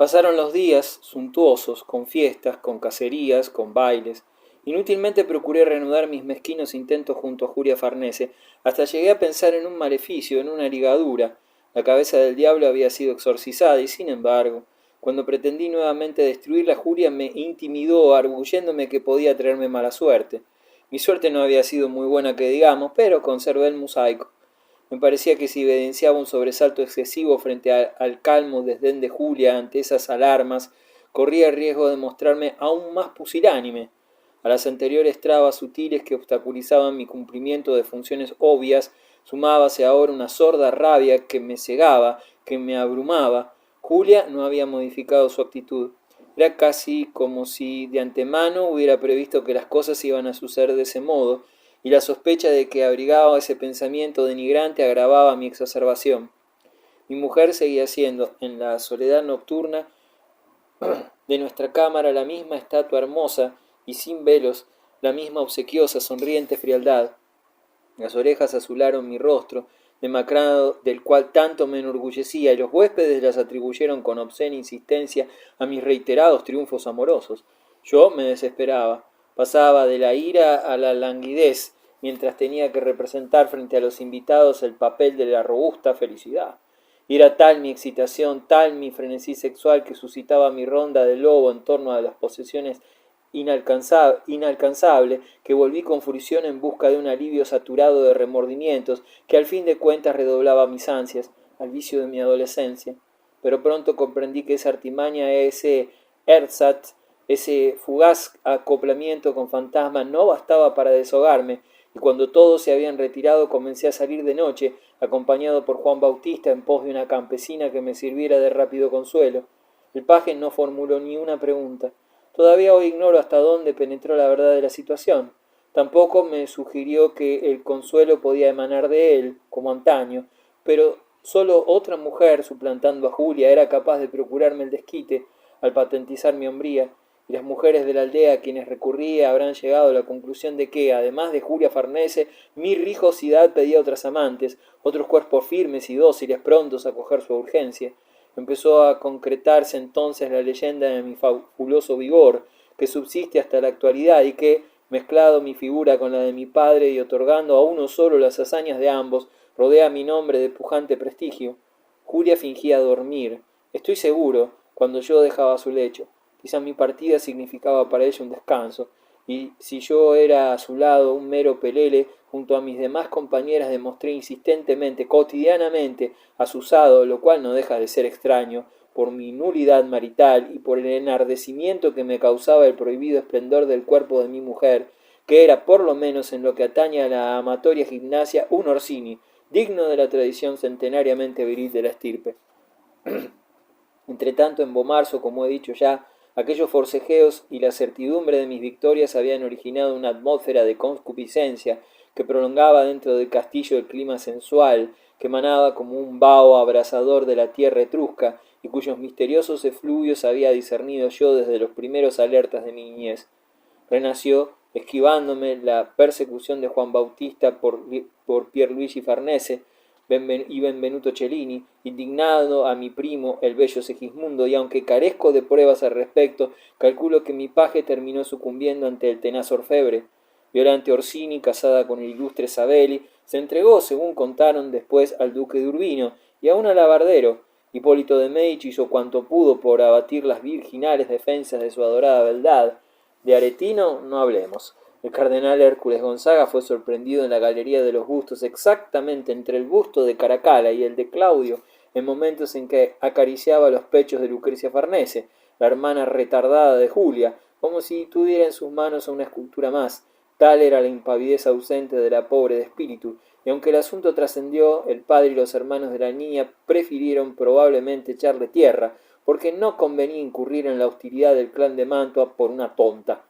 Pasaron los días suntuosos, con fiestas, con cacerías, con bailes. Inútilmente procuré reanudar mis mezquinos intentos junto a Julia Farnese, hasta llegué a pensar en un maleficio, en una ligadura. La cabeza del diablo había sido exorcizada y, sin embargo, cuando pretendí nuevamente destruirla, Julia me intimidó, arguyéndome que podía traerme mala suerte. Mi suerte no había sido muy buena que digamos, pero conservé el mosaico. Me parecía que si evidenciaba un sobresalto excesivo frente al calmo desdén de Julia ante esas alarmas, corría el riesgo de mostrarme aún más pusilánime. A las anteriores trabas sutiles que obstaculizaban mi cumplimiento de funciones obvias, sumábase ahora una sorda rabia que me cegaba, que me abrumaba. Julia no había modificado su actitud. Era casi como si de antemano hubiera previsto que las cosas iban a suceder de ese modo, y la sospecha de que abrigaba ese pensamiento denigrante agravaba mi exacerbación. Mi mujer seguía siendo, en la soledad nocturna de nuestra cámara, la misma estatua hermosa y sin velos, la misma obsequiosa, sonriente frialdad. Las orejas azularon mi rostro, demacrado, del cual tanto me enorgullecía, y los huéspedes las atribuyeron con obscena insistencia a mis reiterados triunfos amorosos. Yo me desesperaba, pasaba de la ira a la languidez, mientras tenía que representar frente a los invitados el papel de la robusta felicidad. Y era tal mi excitación, tal mi frenesí sexual que suscitaba mi ronda de lobo en torno a las posesiones inalcanzable, que volví con fruición en busca de un alivio saturado de remordimientos, que al fin de cuentas redoblaba mis ansias, al vicio de mi adolescencia. Pero pronto comprendí que esa artimaña, ese ersatz, ese fugaz acoplamiento con fantasmas no bastaba para deshogarme, y cuando todos se habían retirado comencé a salir de noche, acompañado por Juan Bautista en pos de una campesina que me sirviera de rápido consuelo. El paje no formuló ni una pregunta. Todavía hoy ignoro hasta dónde penetró la verdad de la situación. Tampoco me sugirió que el consuelo podía emanar de él, como antaño, pero sólo otra mujer, suplantando a Julia, era capaz de procurarme el desquite al patentizar mi hombría, y las mujeres de la aldea a quienes recurría habrán llegado a la conclusión de que, además de Julia Farnese, mi rijosidad pedía otras amantes, otros cuerpos firmes y dóciles prontos a coger su urgencia. Empezó a concretarse entonces la leyenda de mi fabuloso vigor, que subsiste hasta la actualidad y que, mezclado mi figura con la de mi padre y otorgando a uno solo las hazañas de ambos, rodea mi nombre de pujante prestigio. Julia fingía dormir, estoy seguro, cuando yo dejaba su lecho. Quizá mi partida significaba para ella un descanso, y si yo era a su lado un mero pelele, junto a mis demás compañeras demostré insistentemente, cotidianamente, asusado, lo cual no deja de ser extraño, por mi nulidad marital y por el enardecimiento que me causaba el prohibido esplendor del cuerpo de mi mujer, que era, por lo menos en lo que atañe a la amatoria gimnasia, un Orsini, digno de la tradición centenariamente viril de la estirpe. Entretanto, en Bomarzo, como he dicho ya, aquellos forcejeos y la certidumbre de mis victorias habían originado una atmósfera de concupiscencia que prolongaba dentro del castillo el clima sensual, que emanaba como un vaho abrasador de la tierra etrusca, y cuyos misteriosos efluvios había discernido yo desde los primeros alertas de mi niñez. Renació, esquivándome la persecución de Juan Bautista por Pierluigi Farnese y Benvenuto Cellini, indignado a mi primo el bello Segismundo, y aunque carezco de pruebas al respecto, calculo que mi paje terminó sucumbiendo ante el tenaz orfebre. Violante Orsini, casada con el ilustre Sabelli, se entregó, según contaron después, al duque de Urbino y aun al abardero. Hipólito de Medici hizo cuanto pudo por abatir las virginales defensas de su adorada beldad. De Aretino no hablemos. El cardenal Hércules Gonzaga fue sorprendido en la galería de los bustos, exactamente entre el busto de Caracalla y el de Claudio, en momentos en que acariciaba los pechos de Lucrecia Farnese, la hermana retardada de Julia, como si tuviera en sus manos una escultura más. Tal era la impavidez ausente de la pobre de espíritu, y aunque el asunto trascendió, el padre y los hermanos de la niña prefirieron probablemente echarle tierra, porque no convenía incurrir en la hostilidad del clan de Mantua por una tonta.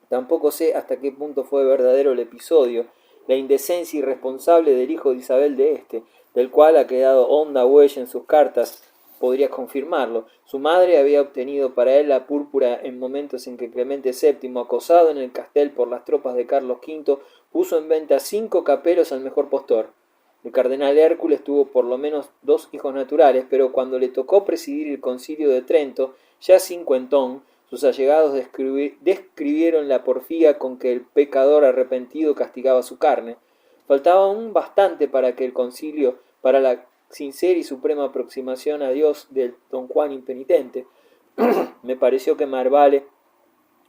Tampoco sé hasta qué punto fue verdadero el episodio, la indecencia irresponsable del hijo de Isabel de este, del cual ha quedado honda huella en sus cartas, podría confirmarlo. Su madre había obtenido para él la púrpura en momentos en que Clemente VII, acosado en el castel por las tropas de Carlos V, puso en venta 5 capelos al mejor postor. El cardenal Hércules tuvo por lo menos 2 hijos naturales, pero cuando le tocó presidir el concilio de Trento, ya cincuentón, sus allegados describieron la porfía con que el pecador arrepentido castigaba su carne. Faltaba aún bastante para que el concilio, para la sincera y suprema aproximación a Dios del don Juan impenitente. Me pareció que Marvale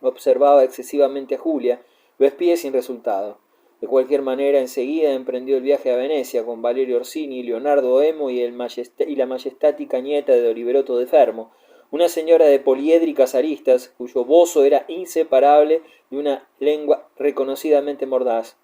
observaba excesivamente a Julia, lo espié sin resultado. De cualquier manera, enseguida emprendió el viaje a Venecia con Valerio Orsini, Leonardo Emo y la majestática nieta de Oliveroto de Fermo, una señora de poliédricas aristas, cuyo bozo era inseparable de una lengua reconocidamente mordaz.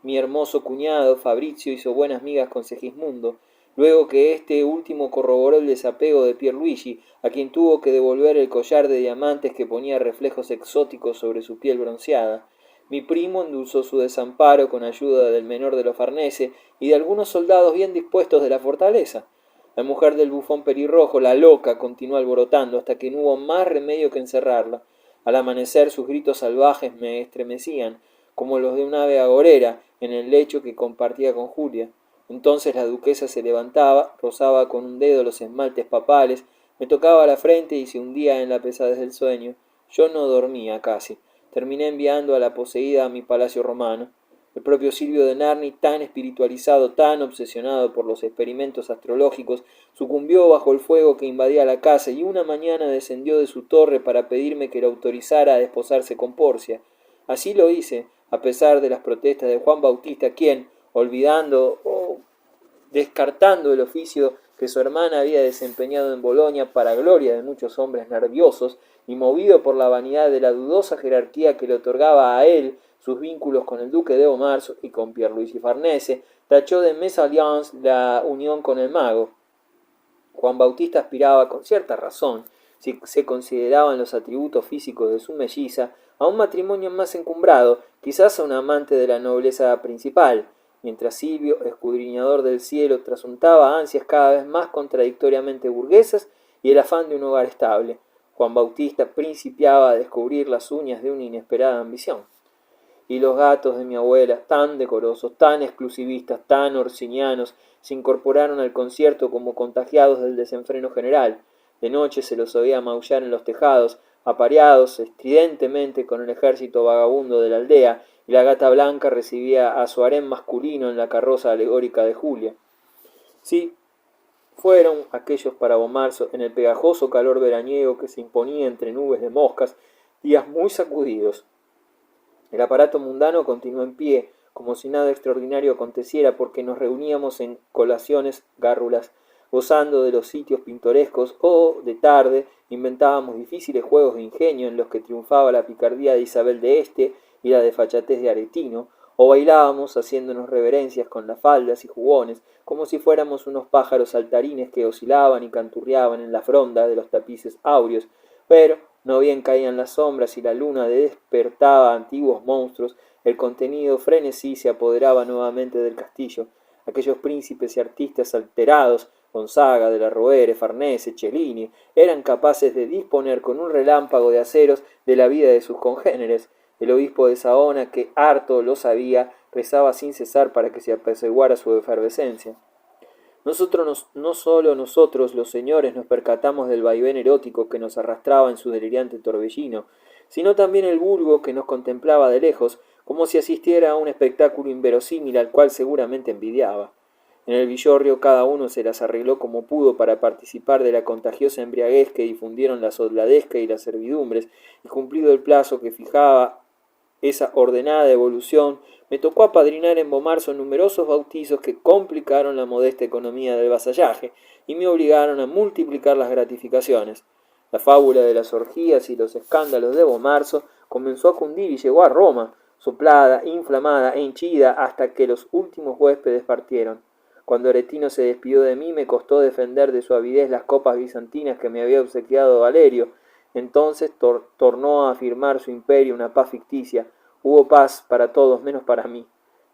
Mi hermoso cuñado, Fabrizio, hizo buenas migas con Segismundo, luego que este último corroboró el desapego de Pierluigi, a quien tuvo que devolver el collar de diamantes que ponía reflejos exóticos sobre su piel bronceada. Mi primo endulzó su desamparo con ayuda del menor de los Farnese y de algunos soldados bien dispuestos de la fortaleza. La mujer del bufón pelirrojo, la loca, continuó alborotando hasta que no hubo más remedio que encerrarla. Al amanecer sus gritos salvajes me estremecían, como los de un ave agorera en el lecho que compartía con Julia. Entonces la duquesa se levantaba, rozaba con un dedo los esmaltes papales, me tocaba la frente y se hundía en la pesadez del sueño. Yo no dormía casi. Terminé enviando a la poseída a mi palacio romano. El propio Silvio de Narni, tan espiritualizado, tan obsesionado por los experimentos astrológicos, sucumbió bajo el fuego que invadía la casa y una mañana descendió de su torre para pedirme que lo autorizara a desposarse con Porcia. Así lo hice, a pesar de las protestas de Juan Bautista, quien, olvidando o descartando el oficio que su hermana había desempeñado en Bolonia para gloria de muchos hombres nerviosos, y movido por la vanidad de la dudosa jerarquía que le otorgaba a él sus vínculos con el duque de Beaumarchais y con Pierluigi Farnese, tachó de mésalliance la unión con el mago. Juan Bautista aspiraba, con cierta razón, si se consideraban los atributos físicos de su melliza, a un matrimonio más encumbrado, quizás a un amante de la nobleza principal, mientras Silvio, escudriñador del cielo, trasuntaba ansias cada vez más contradictoriamente burguesas y el afán de un hogar estable. Juan Bautista principiaba a descubrir las uñas de una inesperada ambición. Y los gatos de mi abuela, tan decorosos, tan exclusivistas, tan orsinianos, se incorporaron al concierto como contagiados del desenfreno general. De noche se los oía maullar en los tejados, apareados estridentemente con el ejército vagabundo de la aldea, y la gata blanca recibía a su harén masculino en la carroza alegórica de Julia. Sí, fueron aquellos para Beaumarchais, en el pegajoso calor veraniego que se imponía entre nubes de moscas, días muy sacudidos. El aparato mundano continuó en pie, como si nada extraordinario aconteciera, porque nos reuníamos en colaciones gárrulas, gozando de los sitios pintorescos, o, de tarde, inventábamos difíciles juegos de ingenio en los que triunfaba la picardía de Isabel de Este y la desfachatez de Aretino, o bailábamos haciéndonos reverencias con las faldas y jubones, como si fuéramos unos pájaros saltarines que oscilaban y canturreaban en la fronda de los tapices áureos, pero no bien caían las sombras y la luna despertaba antiguos monstruos, el contenido frenesí se apoderaba nuevamente del castillo. Aquellos príncipes y artistas alterados, Gonzaga, de la Rovere, Farnese, Cellini, eran capaces de disponer con un relámpago de aceros de la vida de sus congéneres. El obispo de Saona, que harto lo sabía, rezaba sin cesar para que se apaciguara su efervescencia. No solo nosotros, los señores, nos percatamos del vaivén erótico que nos arrastraba en su delirante torbellino, sino también el vulgo que nos contemplaba de lejos, como si asistiera a un espectáculo inverosímil al cual seguramente envidiaba. En el villorrio cada uno se las arregló como pudo para participar de la contagiosa embriaguez que difundieron la soldadesca y las servidumbres, y cumplido el plazo que fijaba esa ordenada evolución, me tocó apadrinar en Beaumarchais numerosos bautizos que complicaron la modesta economía del vasallaje y me obligaron a multiplicar las gratificaciones. La fábula de las orgías y los escándalos de Beaumarchais comenzó a cundir y llegó a Roma, soplada, inflamada e henchida hasta que los últimos huéspedes partieron. Cuando Aretino se despidió de mí, me costó defender de su avidez las copas bizantinas que me había obsequiado Valerio. Entonces tornó a afirmar su imperio una paz ficticia. Hubo paz para todos menos para mí.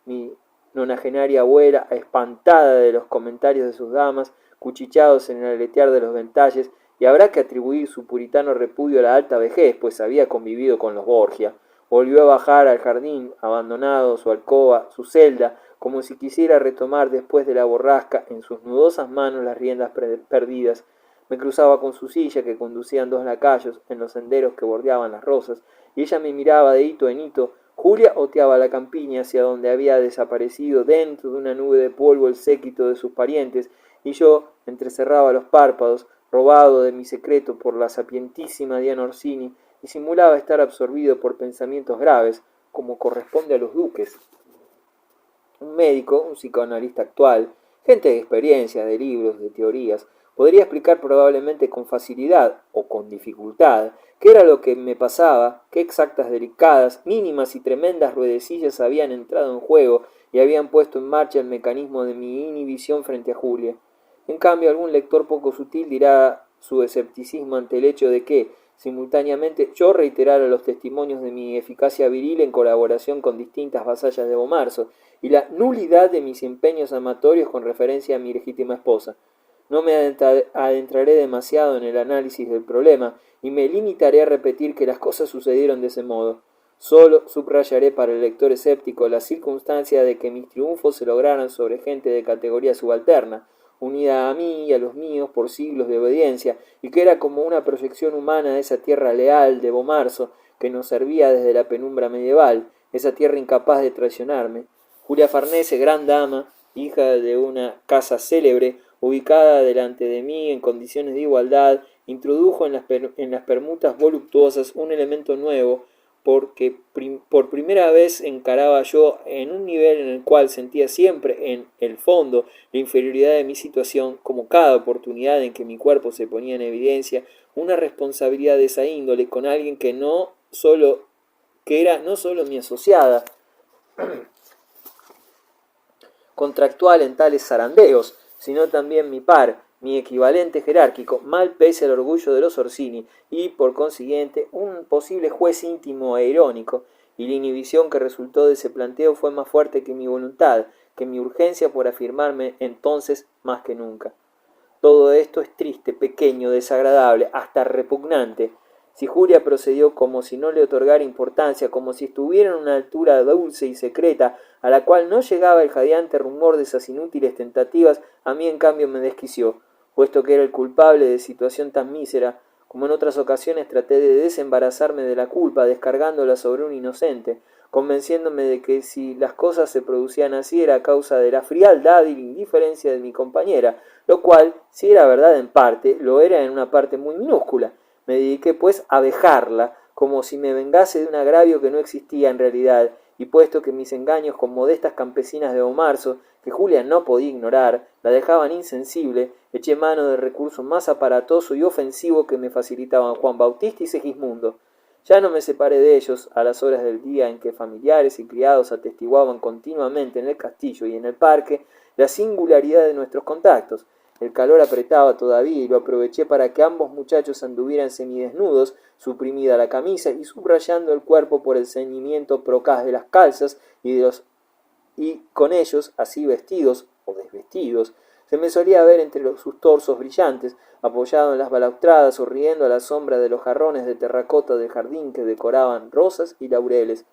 Mi nonagenaria abuela, espantada de los comentarios de sus damas, cuchichados en el aletear de los ventalles, y habrá que atribuir su puritano repudio a la alta vejez, pues había convivido con los Borgia. Volvió a bajar al jardín, abandonado su alcoba, su celda, como si quisiera retomar después de la borrasca en sus nudosas manos las riendas perdidas. Me cruzaba con su silla que conducían 2 lacayos en los senderos que bordeaban las rosas, y ella me miraba de hito en hito. Julia oteaba la campiña hacia donde había desaparecido dentro de una nube de polvo el séquito de sus parientes, y yo entrecerraba los párpados, robado de mi secreto por la sapientísima Diana Orsini, y simulaba estar absorbido por pensamientos graves, como corresponde a los duques. Un médico, un psicoanalista actual, gente de experiencias, de libros, de teorías, podría explicar probablemente con facilidad o con dificultad qué era lo que me pasaba, qué exactas, delicadas, mínimas y tremendas ruedecillas habían entrado en juego y habían puesto en marcha el mecanismo de mi inhibición frente a Julia. En cambio, algún lector poco sutil dirá su escepticismo ante el hecho de que, simultáneamente, yo reiterara los testimonios de mi eficacia viril en colaboración con distintas vasallas de Bomarzo, y la nulidad de mis empeños amatorios con referencia a mi legítima esposa. No me adentraré demasiado en el análisis del problema y me limitaré a repetir que las cosas sucedieron de ese modo. Solo subrayaré para el lector escéptico la circunstancia de que mis triunfos se lograran sobre gente de categoría subalterna, unida a mí y a los míos por siglos de obediencia, y que era como una proyección humana de esa tierra leal de Bomarzo que nos servía desde la penumbra medieval, esa tierra incapaz de traicionarme. Julia Farnese, gran dama, hija de una casa célebre, ubicada delante de mí en condiciones de igualdad, introdujo en las permutas voluptuosas un elemento nuevo, porque por primera vez encaraba yo en un nivel en el cual sentía siempre en el fondo la inferioridad de mi situación, como cada oportunidad en que mi cuerpo se ponía en evidencia, una responsabilidad de esa índole con alguien que era no solo mi asociada contractual en tales zarandeos, sino también mi par, mi equivalente jerárquico, mal pese al orgullo de los Orsini, y, por consiguiente, un posible juez íntimo e irónico, y la inhibición que resultó de ese planteo fue más fuerte que mi voluntad, que mi urgencia por afirmarme entonces más que nunca. Todo esto es triste, pequeño, desagradable, hasta repugnante. Si Julia procedió como si no le otorgara importancia, como si estuviera en una altura dulce y secreta, a la cual no llegaba el jadeante rumor de esas inútiles tentativas, a mí en cambio me desquició, puesto que era el culpable de situación tan mísera. Como en otras ocasiones traté de desembarazarme de la culpa, descargándola sobre un inocente, convenciéndome de que si las cosas se producían así era a causa de la frialdad y la indiferencia de mi compañera, lo cual, si era verdad en parte, lo era en una parte muy minúscula. Me dediqué, pues, a vejarla, como si me vengase de un agravio que no existía en realidad, y puesto que mis engaños con modestas campesinas de Bomarzo, que Julia no podía ignorar, la dejaban insensible, eché mano del recurso más aparatoso y ofensivo que me facilitaban Juan Bautista y Segismundo. Ya no me separé de ellos a las horas del día en que familiares y criados atestiguaban continuamente en el castillo y en el parque la singularidad de nuestros contactos. El calor apretaba todavía y lo aproveché para que ambos muchachos anduvieran semidesnudos, suprimida la camisa y subrayando el cuerpo por el ceñimiento procaz de las calzas y con ellos, así vestidos o desvestidos, se me solía ver entre sus torsos brillantes, apoyado en las balaustradas o riendo a la sombra de los jarrones de terracota del jardín que decoraban rosas y laureles.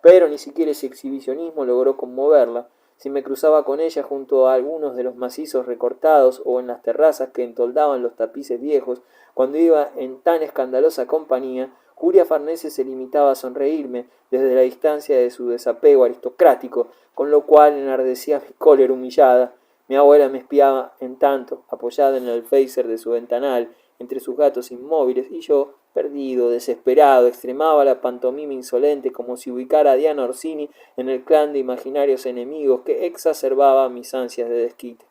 Pero ni siquiera ese exhibicionismo logró conmoverla. Si me cruzaba con ella junto a algunos de los macizos recortados o en las terrazas que entoldaban los tapices viejos, cuando iba en tan escandalosa compañía, Julia Farnese se limitaba a sonreírme desde la distancia de su desapego aristocrático, con lo cual enardecía mi cólera humillada. Mi abuela me espiaba, en tanto, apoyada en el alféizar de su ventanal, entre sus gatos inmóviles, y yo, perdido, desesperado, extremaba la pantomima insolente como si ubicara a Diana Orsini en el clan de imaginarios enemigos que exacerbaba mis ansias de desquite.